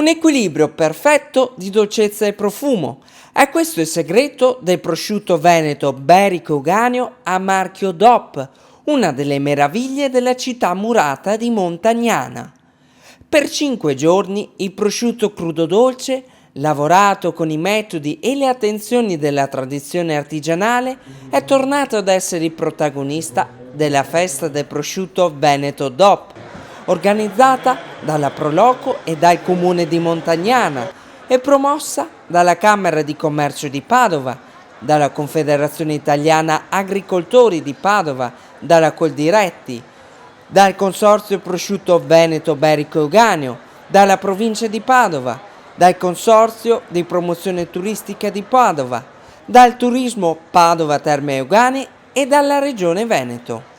Un equilibrio perfetto di dolcezza e profumo. È questo il segreto del prosciutto veneto Berico Euganeo a marchio DOP, una delle meraviglie della città murata di Montagnana. Per 5 giorni il prosciutto crudo dolce, lavorato con i metodi e le attenzioni della tradizione artigianale, è tornato ad essere il protagonista della festa del prosciutto Veneto DOP, organizzata dalla Proloco e dal Comune di Montagnana e promossa dalla Camera di Commercio di Padova, dalla Confederazione Italiana Agricoltori di Padova, dalla Coldiretti, dal Consorzio Prosciutto Veneto Berico Euganeo, dalla Provincia di Padova, dal Consorzio di Promozione Turistica di Padova, dal Turismo Padova Terme Euganee e dalla Regione Veneto.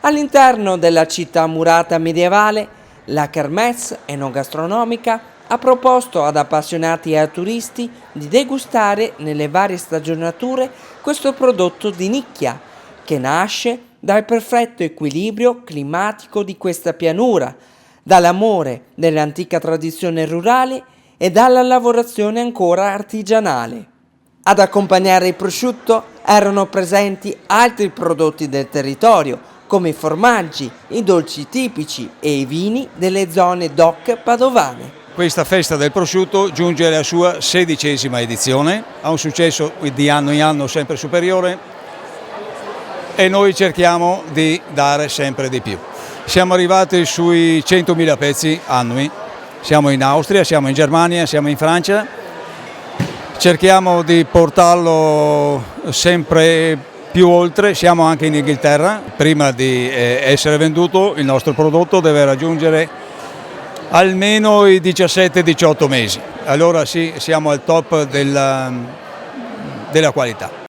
All'interno della città murata medievale, la Kermesse enogastronomica ha proposto ad appassionati e a turisti di degustare nelle varie stagionature questo prodotto di nicchia, che nasce dal perfetto equilibrio climatico di questa pianura, dall'amore dell'antica tradizione rurale e dalla lavorazione ancora artigianale. Ad accompagnare il prosciutto erano presenti altri prodotti del territorio, come i formaggi, i dolci tipici e i vini delle zone DOC padovane. Questa festa del prosciutto giunge alla sua 16ª edizione, ha un successo di anno in anno sempre superiore e noi cerchiamo di dare sempre di più. Siamo arrivati sui 100.000 pezzi annui, siamo in Austria, siamo in Germania, siamo in Francia, cerchiamo di portarlo sempre più oltre, siamo anche in Inghilterra. Prima di essere venduto il nostro prodotto deve raggiungere almeno i 17-18 mesi, allora sì, siamo al top della qualità.